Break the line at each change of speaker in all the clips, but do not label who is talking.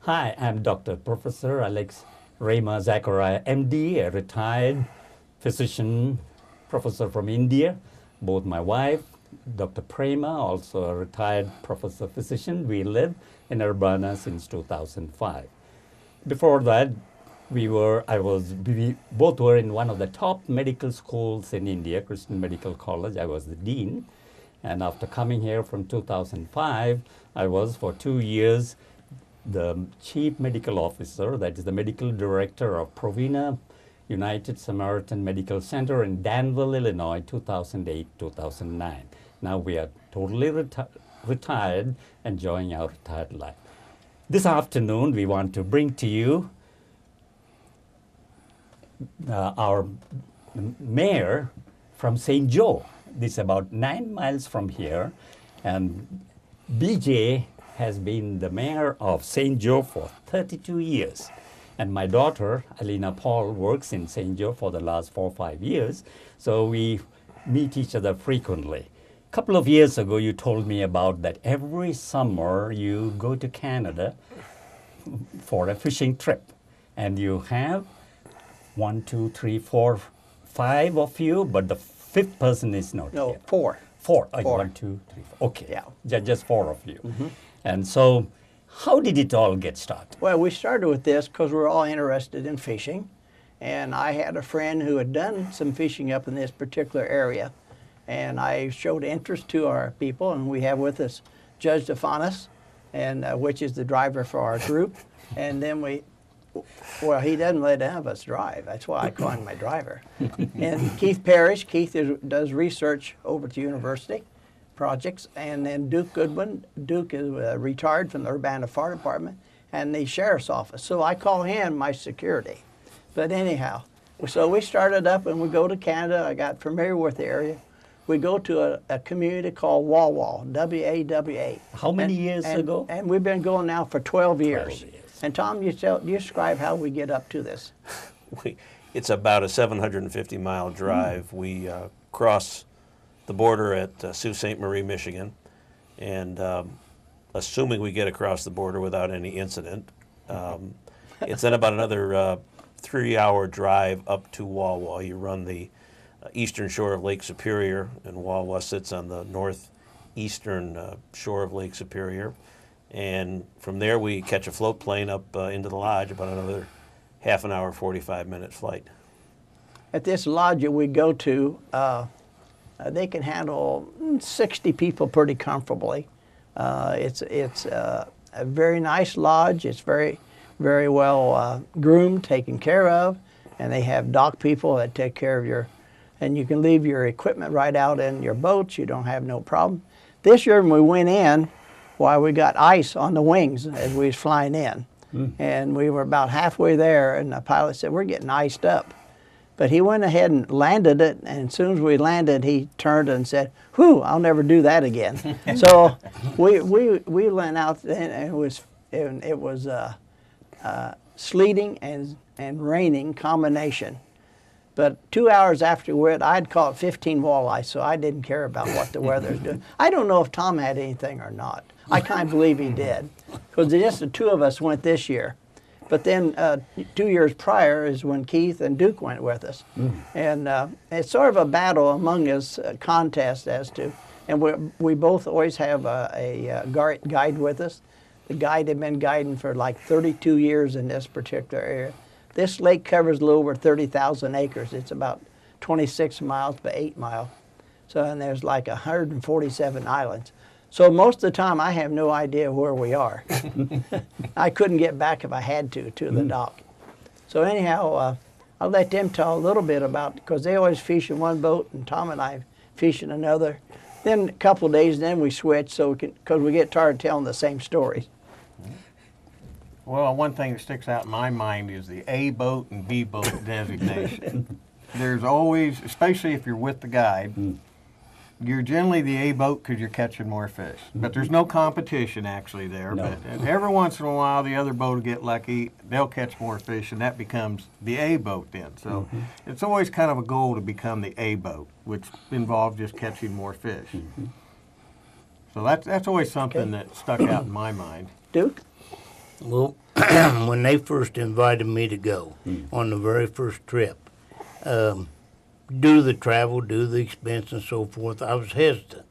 Hi, I'm Dr. Professor Alex Rema Zachariah, MD, a retired physician professor from India. Both my wife, Dr. Prema, also a retired professor physician. We live in Urbana since 2005. Before that, we both were in one of the top medical schools in India, Christian Medical College. I was the dean. And after coming here from 2005, I was for 2 years the chief medical officer, that is the medical director of Provena United Samaritan Medical Center in Danville, Illinois, 2008-2009. Now we are totally retired, enjoying our retired life. This afternoon, we want to bring to you our mayor from St. Joe. This is about 9 miles from here, and BJ has been the mayor of St. Joe for 32 years. And my daughter, Alina Paul, works in St. Joe for the last 4 or 5 years, so we meet each other frequently. A couple of years ago, you told me about that every summer you go to Canada for a fishing trip, and you have 1, 2, 3, 4, 5 of you, but the fifth person is not
No,
here.
four.
Four. Oh,
Four.
1, 2, 3, 4. Okay.
Yeah.
Just 4 of you. And so, how did it all get started?
Well, we started with this because we were all interested in fishing. And I had a friend who had done some fishing up in this particular area. And I showed interest to our people, and we have with us Judge Defanis, and which is the driver for our group. And then well, he doesn't let any of us drive. That's why I call him my driver. And Keith Parrish. Keith does research over at the university, projects. And then Duke Goodwin. Duke is retired from the Urbana Fire Department and the Sheriff's Office. So I call him my security. But anyhow, so we started up and we go to Canada. I got familiar with the area. We go to a community called Wawa, W-A-W-A.
How many years ago?
And we've been going now for 12 years.
12 years.
And Tom, you describe how we get up to this.
It's about a 750-mile drive. We cross the border at Sault Ste. Marie, Michigan, and assuming we get across the border without any incident, it's then about another 3-hour drive up to Wawa. You run the eastern shore of Lake Superior, and Wawa sits on the northeastern shore of Lake Superior. And from there, we catch a float plane up into the lodge, about another half an hour, 45-minute flight.
At this lodge that we go to, they can handle 60 people pretty comfortably. It's a very nice lodge. It's very, very well groomed, taken care of, and they have dock people that take care of and you can leave your equipment right out in your boats. You don't have no problem. This year when we went in, we got ice on the wings as we was flying in. And we were about halfway there, and the pilot said, we're getting iced up. But he went ahead and landed it, and as soon as we landed, he turned and said, whew, I'll never do that again. So we went out, and it was sleeting and raining combination. But 2 hours afterward, I'd caught 15 walleye, so I didn't care about what the weather was doing. I don't know if Tom had anything or not. I kind of believe he did, because just the two of us went this year. But then 2 years prior is when Keith and Duke went with us. And it's sort of a battle among us, contest as to, and we both always have a guide with us. The guide had been guiding for like 32 years in this particular area. This lake covers a little over 30,000 acres. It's about 26 miles by 8 miles. So, and there's like 147 islands. So most of the time I have no idea where we are. I couldn't get back if I had to the dock. So anyhow, I'll let them tell a little bit about, because they always fish in one boat and Tom and I fish in another. Then a couple of days, then we switch so because we get tired of telling the same stories.
Well, one thing that sticks out in my mind is the A boat and B boat designation. There's always, especially if you're with the guide, you're generally the A boat because you're catching more fish. But there's no competition actually there.
No.
But every once in a while, the other boat will get lucky. They'll catch more fish, and that becomes the A boat then. So it's always kind of a goal to become the A boat, which involves just catching more fish. So that's always something that stuck out in my mind.
Duke?
Well, when they first invited me to go on the very first trip, do the travel, do the expense and so forth, I was hesitant.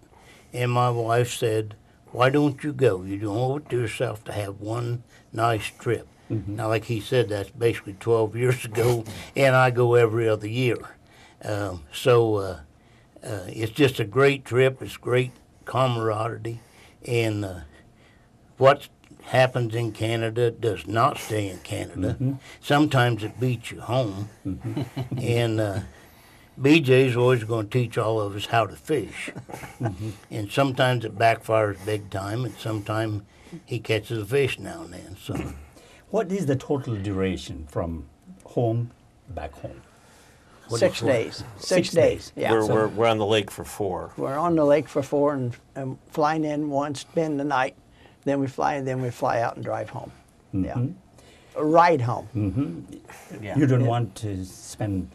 And my wife said, why don't you go? You don't owe it to yourself to have one nice trip. Now, like he said, that's basically 12 years ago, and I go every other year. It's just a great trip. It's great camaraderie. And what happens in Canada does not stay in Canada. Sometimes it beats you home. And BJ's always going to teach all of us how to fish. And sometimes it backfires big time, and sometimes he catches a fish now and then. So,
What is the total duration from home back home?
6 days. 6 days. Yeah.
We're on the lake for 4.
We're on the lake for 4 and flying in once, spend the night, then we fly out and drive home. Yeah. A ride home.
Yeah.
You don't want to spend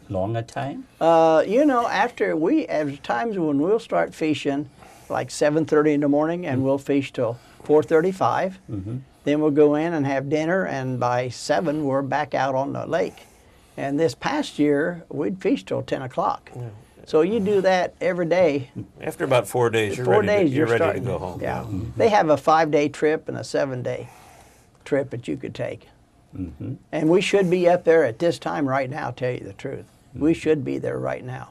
longer time?
There's times when we'll start fishing like 7:30 in the morning and we'll fish till 4:35. Then we'll go in and have dinner, and by 7 we're back out on the lake. And this past year we'd fish till 10 o'clock. So you do that every day.
After about 4 days, you're ready to go home.
Yeah. They have a 5-day trip and a 7-day trip that you could take. And we should be up there at this time right now, tell you the truth. We should be there right now.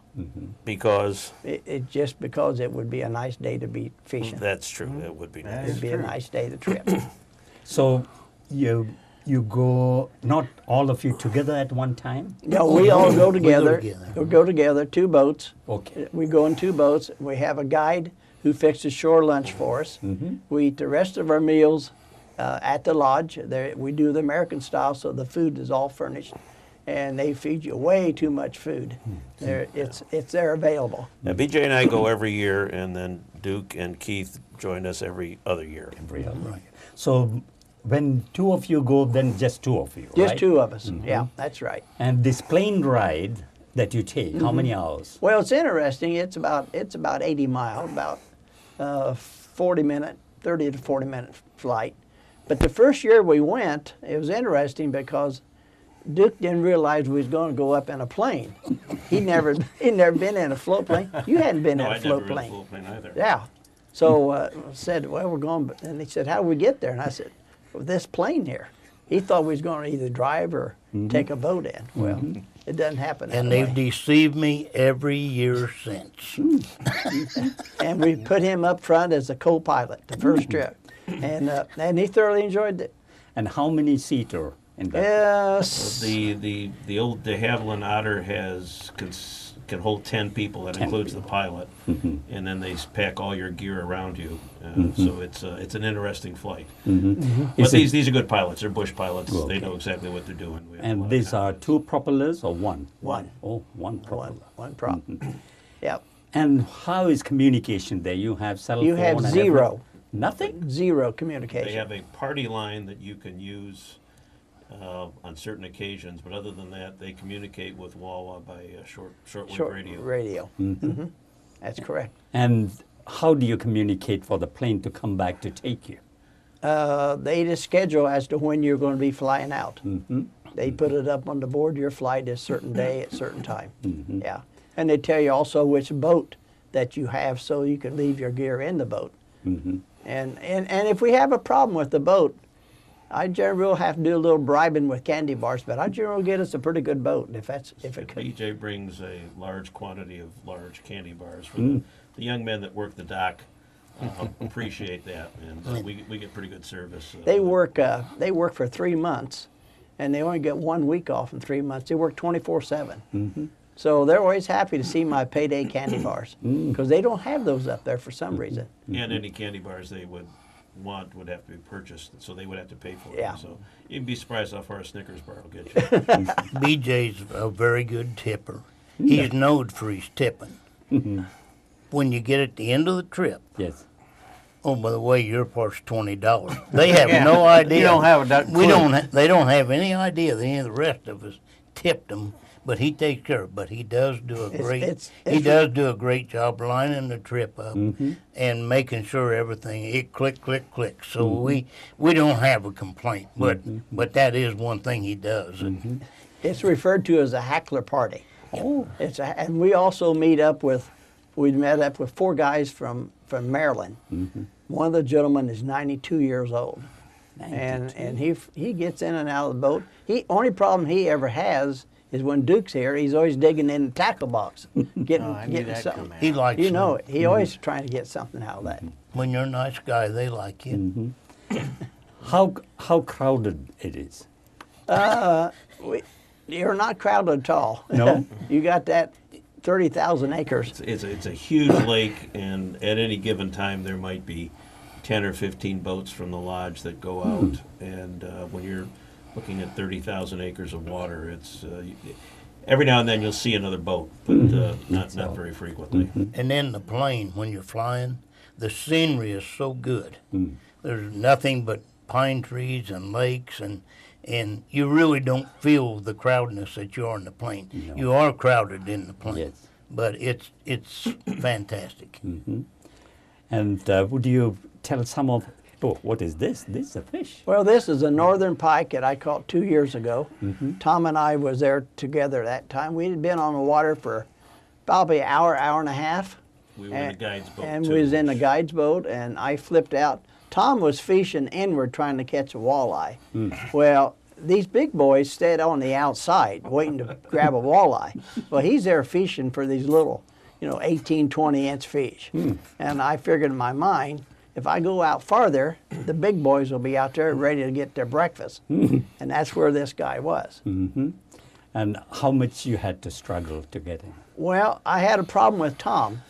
Because?
It just because it would be a nice day to be fishing.
That's true. It would be nice.
It'd be a nice day to trip.
So you go, not all of you together at one time?
No, we all go together.
together.
We go together, 2 boats.
Okay.
We go in 2 boats. We have a guide who fixes shore lunch for us. We eat the rest of our meals at the lodge. We do the American style, so the food is all furnished. And they feed you way too much food. It's there available.
Now, BJ and I go every year, and then Duke and Keith join us every other year.
Right. So when 2 of you go, then just 2 of you,
Just
right?
2 of us. Yeah, that's right.
And this plane ride that you take, how many hours?
Well, it's interesting. It's about 80 miles, about 30 to 40 minute flight. But the first year we went, it was interesting because Duke didn't realize we was going to go up in a plane. He'd never been in a float plane. You hadn't been in a float plane.
No, I'd never been in a float plane either.
Yeah. So said, well, we're going. And he said, how do we get there? And I said, well, this plane here. He thought we was going to either drive or take a boat in. Well, it doesn't happen that
and
way.
they've deceived me every year since.
And we put him up front as a co-pilot the first trip. And he thoroughly enjoyed it.
And how many seater in that?
Yes.
The old de Havilland Otter can hold 10 people. That includes the pilot, and then they pack all your gear around you. So it's an interesting flight. But these are good pilots. They're bush pilots.
Okay.
They know exactly what they're doing.
And these are 2 propellers or 1?
One.
Oh, 1 propeller.
One prop. Yep.
And how is communication there? You have cell
You
phone
have
and
zero.
everything? Nothing?
Zero
They
communication.
have a party line that you can use on certain occasions, but other than that, they communicate with Wawa by shortwave radio.
Radio. That's correct.
And how do you communicate for the plane to come back to take you?
They just schedule as to when you're going to be flying out. They put it up on the board, your flight is certain day at certain time. Yeah. And they tell you also which boat that you have so you can leave your gear in the boat. And if we have a problem with the boat, I generally will have to do a little bribing with candy bars, but I generally get us a pretty good boat if it could.
BJ brings a large quantity of large candy bars for the young men that work the dock. Appreciate that, and we get pretty good service.
They work for 3 months, and they only get 1 week off in 3 months. They work 24/7. So they're always happy to see my payday candy bars because they don't have those up there for some reason.
And any candy bars they would want would have to be purchased, so they would have to pay for
Yeah.
them. So you'd be surprised how far a Snickers bar will get you.
BJ's a very good tipper. He's known for his tipping. When you get at the end of the trip,
Yes.
oh, by the way, your part's $20. They have no idea.
You don't have a
We don't. They don't have any idea that any of the rest of us tipped them But he takes care of it. But he does do a great. He
it's-
does do a great job lining the trip up and making sure everything it click click click. So we don't have a complaint. But that is one thing he does.
It's referred to as a Hackler party.
Oh,
And we also we met up with 4 guys from Maryland. One of the gentlemen is 92 years old. And he gets in and out of the boat. Only problem he ever has is when Duke's here, he's always digging in the tackle box, getting
I knew
getting
that'd
something.
come out.
He likes
You know
them.
it. He always trying to get something out of that.
When you're a nice guy, they like you.
how crowded it is?
You're not crowded at all.
No?
You got that 30,000 acres.
It's a huge lake, and at any given time there might be 10 or 15 boats from the lodge that go out. And when you're looking at 30,000 acres of water, it's every now and then you'll see another boat, but not very frequently.
And then the plane, when you're flying, the scenery is so good. There's nothing but pine trees and lakes, and you really don't feel the crowdedness that you are in the plane.
No.
You are crowded in the plane,
Yes.
but it's fantastic.
And would you tell some of, what is this? This is a fish.
Well, this is a northern pike that I caught 2 years ago. Tom and I was there together that time. We had been on the water for probably an hour and a half.
We were in the guide's boat,
And
too.
we was in the guide's boat, and I flipped out. Tom was fishing inward trying to catch a walleye. Well, these big boys stayed on the outside waiting to grab a walleye. Well, he's there fishing for these little, 18, 20-inch fish. And I figured in my mind, if I go out farther, the big boys will be out there ready to get their breakfast. And that's where this guy was.
And how much you had to struggle to get him?
Well, I had a problem with Tom.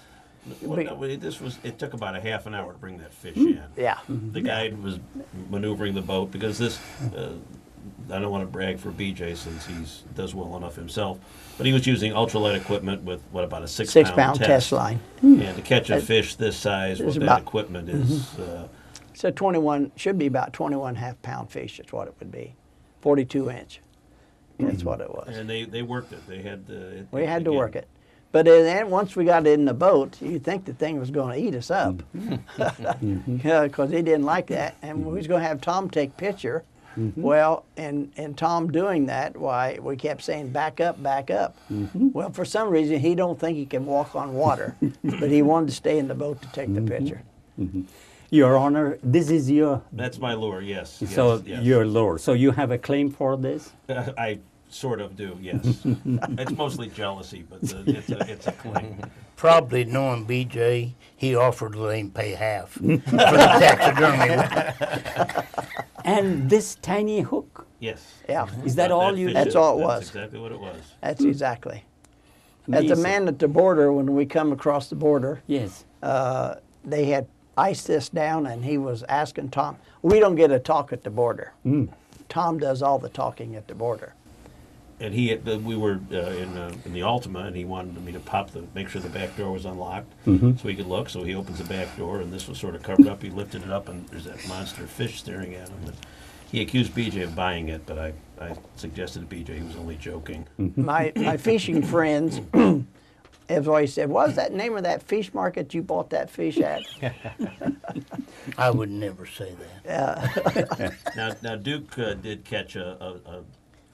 Well, no, it took about a half an hour to bring that fish in.
Yeah.
The guide was maneuvering the boat because this, I don't want to brag for BJ since he does well enough himself, but he was using ultralight equipment with, about a 6-pound
Six-pound test line.
And to catch a fish this size with that
about-
equipment is,
So should be about 21 half-pound fish is what it would be. 42-inch. That's what it was.
and they worked it. They had
We had to work it. But then once we got in the boat, you'd think the thing was going to eat us up. Because he didn't like that. And we was going to have Tom take picture. Well, and Tom doing that, why, we kept saying, back up, back up. Well, for some reason, he don't think he can walk on water. But he wanted to stay in the boat to take the picture.
Your Honor, this is your,
That's my lure, yes.
so
yes.
your lure. So you have a claim for this?
I sort of do, yes. It's mostly jealousy, but it's a claim.
Probably knowing BJ, he offered to let him pay half for the taxidermy.
And this tiny hook.
Yes.
Yeah.
Is that all you?
fish
That's
is-
all it
That's
was.
exactly what it was.
That's exactly. At the
Amazing.
man at the border, when we come across the border,
Yes.
they had iced this down, and he was asking Tom. We don't get a talk at the border. Tom does all the talking at the border.
And we were in the Altima, and he wanted me to make sure the back door was unlocked, so he could look. So he opens the back door, and this was sort of covered up. He lifted it up, and there's that monster fish staring at him. And he accused BJ of buying it, but I suggested to BJ he was only joking.
My fishing friends have always said, "What's that name of that fish market you bought that fish at?"
I would never say that.
Now Duke did catch a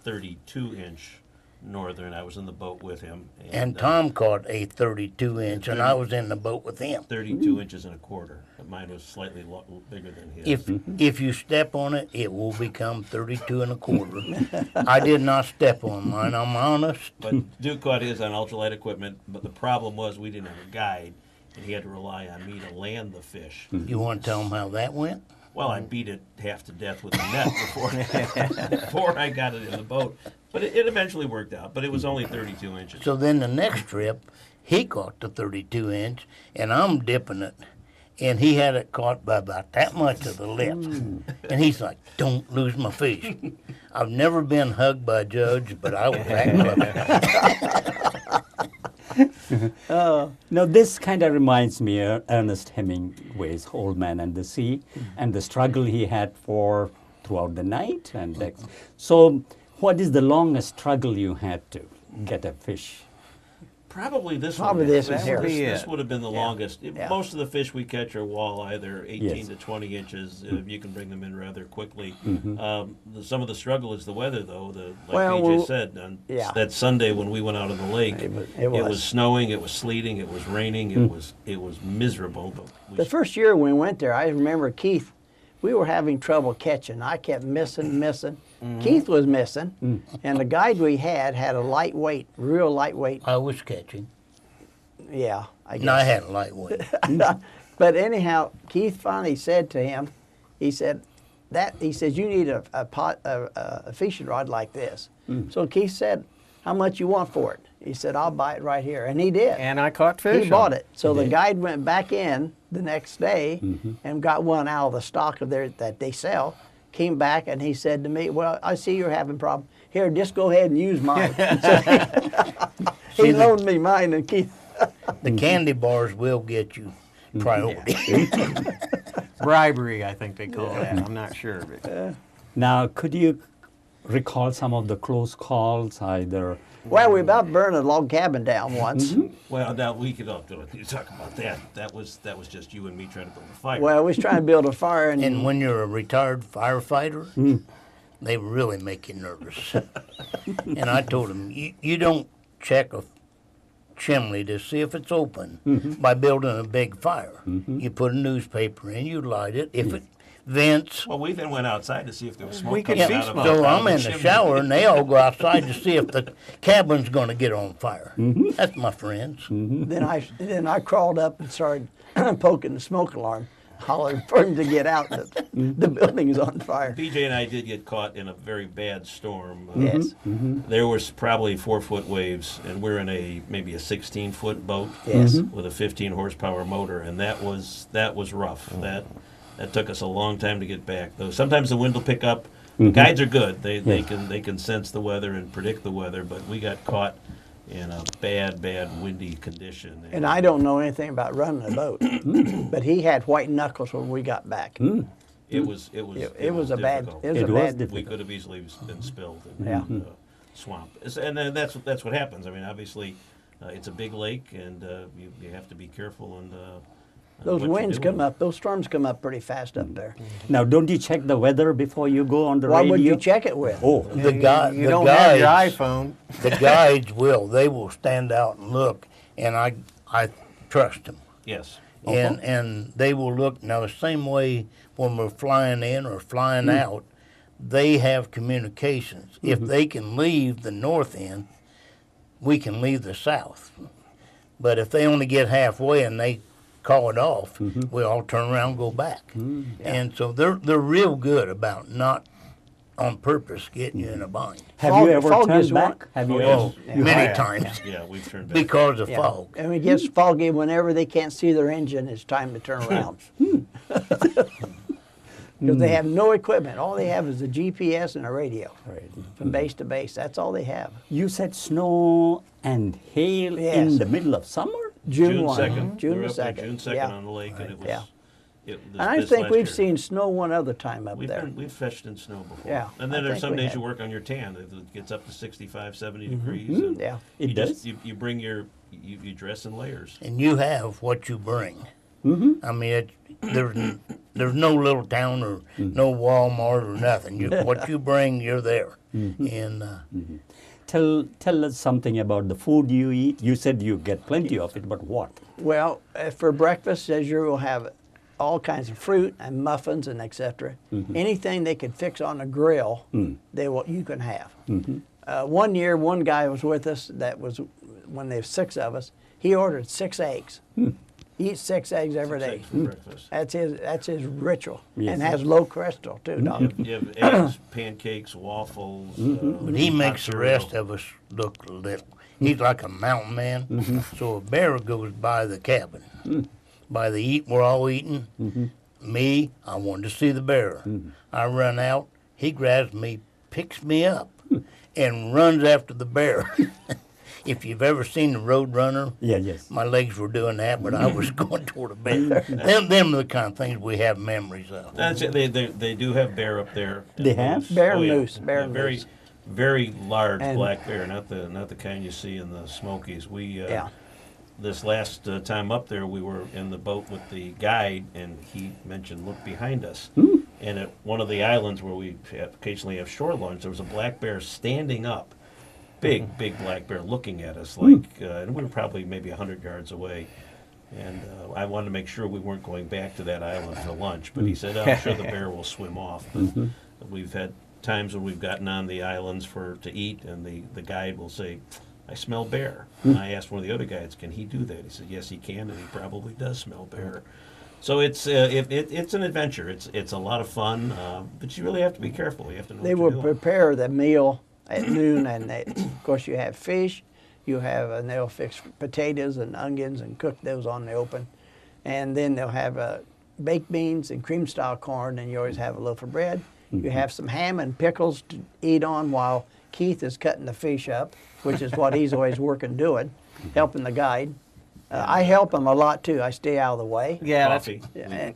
32-inch northern. I was in the boat with him.
And Tom caught a 32-inch, and I was in the boat with him.
32 inches and a quarter. Mine was slightly bigger than his.
If you step on it, it will become 32 and a quarter. I did not step on mine, I'm honest.
But Duke caught his on ultralight equipment, but the problem was we didn't have a guide, and he had to rely on me to land the fish.
You want to tell them how that went?
Well, I beat it half to death with the net before I got it in the boat. But it eventually worked out, but it was only 32 inches.
So then the next trip, he caught the 32-inch, and I'm dipping it. And he had it caught by about that much of the lips. And he's like, "Don't lose my fish." I've never been hugged by a judge, but I was that close.
Now, this kind of reminds me of Ernest Hemingway's Old Man and the Sea and the struggle he had throughout the night. So, what is the longest struggle you had to? get a fish?
Probably this
Probably
one.
this
This
one here.
This,
Be
this
it.
would have been the longest.
Yeah.
Most of the fish we catch are walleye. They're 18
Yes.
to 20 inches. You can bring them in rather quickly.
Mm-hmm.
Some of the struggle is the weather, though. Like
Well,
PJ said, on
yeah.
that Sunday when we went out on the lake,
It was.
snowing, it was sleeting, it was raining, it was miserable. But
The first year we went there, I remember Keith, we were having trouble catching. I kept missing. Keith was missing, and the guide we had a lightweight, real lightweight.
I was catching.
Yeah, I guess.
No, I had a lightweight.
But anyhow, Keith finally said to him, he said, you need a fishing rod like this. So Keith said, how much you want for it? He said, I'll buy it right here. And he did.
And I caught fish.
He bought
on
it. So the guide went back in the next day and got one out of the stock of that they sell. Came back and he said to me, well, I see you're having problems. Here, just go ahead and use mine. So he loaned me mine, and Keith.
The candy bars will get you priority.
Bribery, I think they call that. I'm not sure. But
Now, could you recall some of the close calls, either?
Well, we about burned a log cabin down once.
well, now we could talk about that. That was just you and me trying to build a fire.
Well, we was trying to build a fire,
And when you're a retired firefighter, they really make you nervous. And I told them, you don't check a chimney to see if it's open by building a big fire. You put a newspaper in, you light it. If it vents,
well, we then went outside to see if there was smoke
We could
coming
see
out of
smoke.
so
out
I'm
of
in the
chimney.
shower and they all go outside to see if the cabin's going to get on fire. That's my friends.
then I crawled up and started poking the smoke alarm, hollering for him to get out. The building is on fire.
PJ and I did get caught in a very bad storm.
Yes.
There was probably 4-foot waves, and we're in maybe a 16-foot boat
Yes.
with a 15 horsepower motor, and that was rough. That took us a long time to get back. Though sometimes the wind will pick up. Guides are good; they can sense the weather and predict the weather. But we got caught in a bad windy condition.
And I don't know anything about running a boat, but he had white knuckles when we got back.
It was
a bad.
difficult.
It was
It
a
was
bad.
difficult.
We could have easily been spilled in
Yeah.
the swamp. And then that's what happens. I mean, obviously, it's a big lake, and you have to be careful. And
Those
what you're
winds
doing.
come up. Those storms come up pretty fast up there.
Now, don't you check the weather before you go on the
Why
radio?
would you check it with?
Oh,
The guy,
you
the
don't have your
guides,
iPhone.
the guides will. They will stand out and look, and I trust them.
Yes.
And they will look. Now, the same way when we're flying in or flying out, they have communications. If they can leave the north end, we can leave the south. But if they only get halfway and they call it off, we all turn around and go back. And so they're real good about not on purpose getting you in a bind.
have
Fog-
you ever
fog is
turned
one-
back? Have you
Oh,
ever?
Many
Yeah.
times
Yeah, we've turned back.
because of
Yeah.
fog.
And it gets foggy whenever they can't see their engine. It's time to turn around. Because they have no equipment. All they have is a GPS and a radio
Right.
from base to base. That's all they have.
You said snow and hail
Yes.
in the middle of summer?
June 1.
2nd.
June
we were
the
up there
2nd.
June 2nd
Yeah.
on the lake, and it was.
Yeah.
This
And I think
last
we've
year.
seen snow one other time up there.
We've fished in snow before.
Yeah,
And
I
then there's
think
some
we
days
have.
you work on your tan. It gets up to 65, 70 degrees. And
Yeah.
It
you
does?
Just, you bring you dress in layers.
And you have what you bring. I mean, there's no little town or no Walmart or nothing. What you bring, you're there. And
Tell us something about the food you eat. You said you get plenty of it, but what?
Well, for breakfast, as you will have all kinds of fruit and muffins and etc. Anything they could fix on a grill, you can have. One year, one guy was with us. That was when there was 6 of us. He ordered 6 eggs. He eats 6 eggs every day.
Eggs for breakfast.
That's his ritual,
Yes.
and has low cholesterol too, dog.
You have eggs, pancakes, waffles.
but he makes the
hot
rest
cereal.
of us look little. He's like a mountain man. So a bear goes by the cabin, by the eat we're all eating. Me, I wanted to see the bear. I run out. He grabs me, picks me up, and runs after the bear. If you've ever seen the Road Runner,
Yeah, yes.
my legs were doing that, but I was going toward a bear. them are the kind of things we have memories of.
That's it. They do have bear up there.
They have?
Moose.
Bear
Oh,
and
yeah.
moose, bear
Yeah,
and
very,
moose.
very large
And-
black bear, not the kind you see in the Smokies. We
Yeah.
this last time up there, we were in the boat with the guide, and he mentioned, look behind us. And at one of the islands where we occasionally have shore lunch, there was a black bear standing up, big black bear looking at us, like, and we were probably maybe 100 yards away. And I wanted to make sure we weren't going back to that island for lunch, but he said, I'm sure the bear will swim off. But we've had times when we've gotten on the islands to eat, and the guide will say, I smell bear. And I asked one of the other guides, can he do that? He said, yes, he can, and he probably does smell bear. So it's an adventure. It's a lot of fun, but you really have to be careful. You have to know
They
what
will
you're doing.
prepare the meal at noon, and of course you have fish. You have and they'll fix potatoes and onions and cook those on the open, and then they'll have baked beans and cream style corn, and you always have a loaf of bread. You have some ham and pickles to eat on while Keith is cutting the fish up, which is what he's always working doing, helping the guide. I help him a lot too. I stay out of the way.
Yeah, that's
Coffee.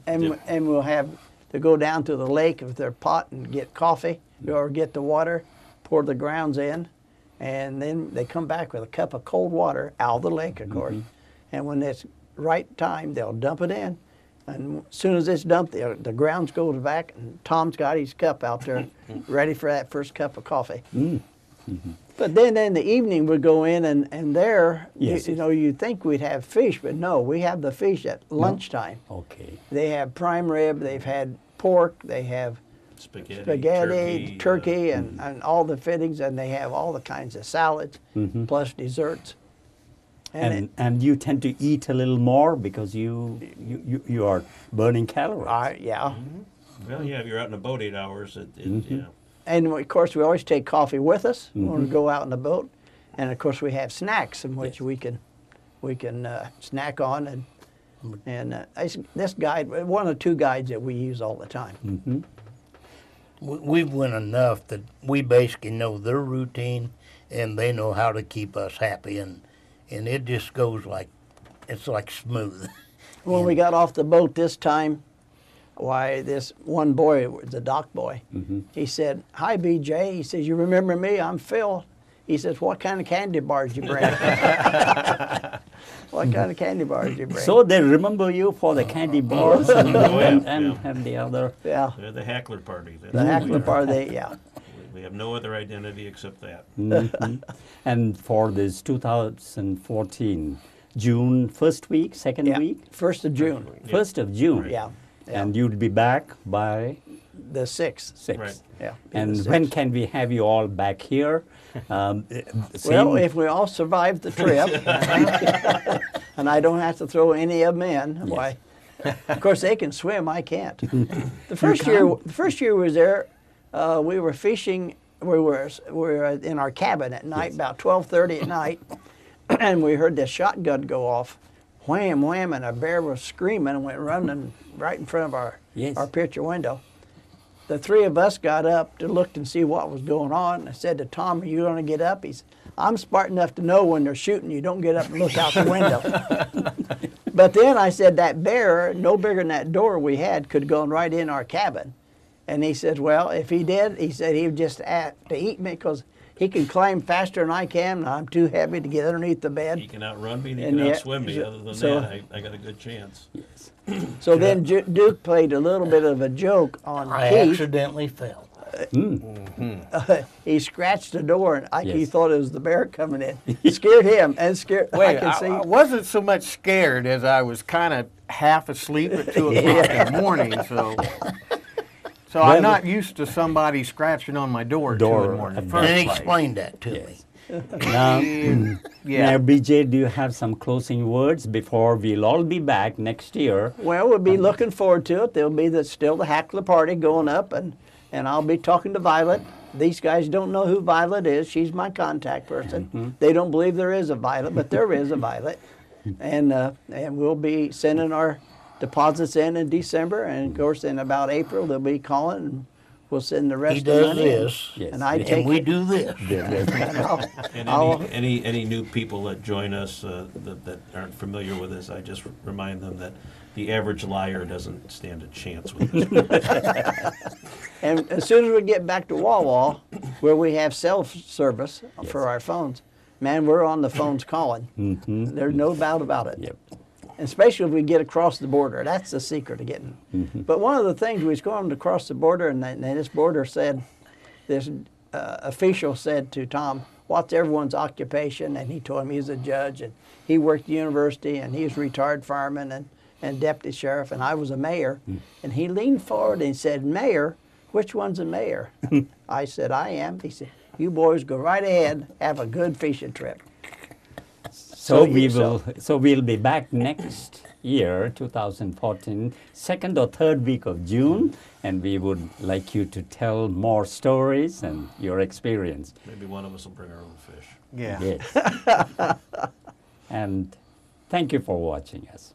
And we'll have to go down to the lake with their pot and get coffee or get the water, pour the grounds in, and then they come back with a cup of cold water out of the lake, of course. And when it's right time, they'll dump it in. And as soon as it's dumped, the grounds goes back, and Tom's got his cup out there ready for that first cup of coffee. But then in the evening, we'd go in, and there,
Yes,
you know, you'd think we'd have fish, but no, we have the fish at lunchtime.
Okay.
They have prime rib, they've had pork, they have spaghetti, turkey, and all the fittings, and they have all the kinds of salads, plus desserts.
And you tend to eat a little more because you are burning calories.
Yeah.
Well, yeah, if you're out in a boat 8 hours, yeah.
And of course, we always take coffee with us when we go out in the boat. And of course, we have snacks in which we can snack on. And this guide, one of the two guides that we use all the time.
We've went enough that we basically know their routine, and they know how to keep us happy, and it just goes it's like smooth.
When we got off the boat this time, why, this one boy, the dock boy, he said, "Hi, BJ." He says, "You remember me? I'm Phil." He says, "What kind of candy bars you bring?" What kind of candy bars you bring?
So they remember you for the candy bars and
yeah.
the other.
Yeah,
They're the Hackler party. That's
the
what we
Hackler
are.
party, yeah.
We have no other identity except that.
And for this 2014, June first week, second
Yeah,
week?
1st of June.
1st of June.
Yeah, yeah.
And you'll be back by
The 6th.
6th.
Right.
Yeah.
And
the
when
6th.
can we have you all back here?
Well,
Same-
if we all survive the trip, and I don't have to throw any of them in, why? Of course, they can swim. I can't. The first year we was there, we were fishing. We were in our cabin at night, about 12:30 at night, and we heard this shotgun go off, wham wham, and a bear was screaming and went running right in front of our picture window. The three of us got up to look and see what was going on. I said to Tom, "Are you going to get up?" He said, "I'm smart enough to know when they're shooting. You don't get up and look out the window." But then I said, that bear, no bigger than that door we had, could have gone right in our cabin. And he said, well, if he did, he said he would just have to eat me because he can climb faster than I can, and I'm too heavy to get underneath the bed.
He can outrun me and he
And
can
yeah,
outswim me. Other than
so-
that, I got a good chance.
So then Duke played a little bit of a joke on
I
Keith.
accidentally fell.
He scratched the door, and he
Yes.
thought it was the bear coming in. Scared him, and scared.
Wait,
I can see.
I wasn't so much scared as I was kind of half asleep at 2 o'clock in the morning, so I'm not used to somebody scratching on my door at 2 in the morning. in the
And
first
he
place.
explained that to me.
Now,
Yeah.
now, BJ, do you have some closing words before we'll all be back next year?
Well, we'll be looking forward to it. There'll be still the Hackler party going up, and I'll be talking to Violet. These guys don't know who Violet is. She's my contact person. They don't believe there is a Violet, but there is a Violet. And we'll be sending our deposits in December, and of course in about April they'll be calling, and will send the rest
He
of the
does
money. in,
this,
Yes.
And I
And
take
and we do this.
and I'll-
And
I'll-
any new people that join us that aren't familiar with this, I just remind them that the average liar doesn't stand a chance with this.
And as soon as we get back to Wawa, where we have self-service for our phones, man, we're on the phones calling. There's no doubt about it.
Yep.
Especially if we get across the border. That's the secret of getting. But one of the things, we was going across the border, and this border said, this official said to Tom, what's everyone's occupation? And he told him he's a judge, and he worked at the university, and he was a retired fireman and deputy sheriff, and I was a mayor. And he leaned forward and said, Mayor, which one's a mayor? I said, I am. He said, you boys go right ahead, have a good fishing trip.
So
So-
we'll be back next year, 2014, second or third week of June, and we would like you to tell more stories and your experience.
Maybe one of us will bring our own fish.
Yeah.
Yes. And thank you for watching us.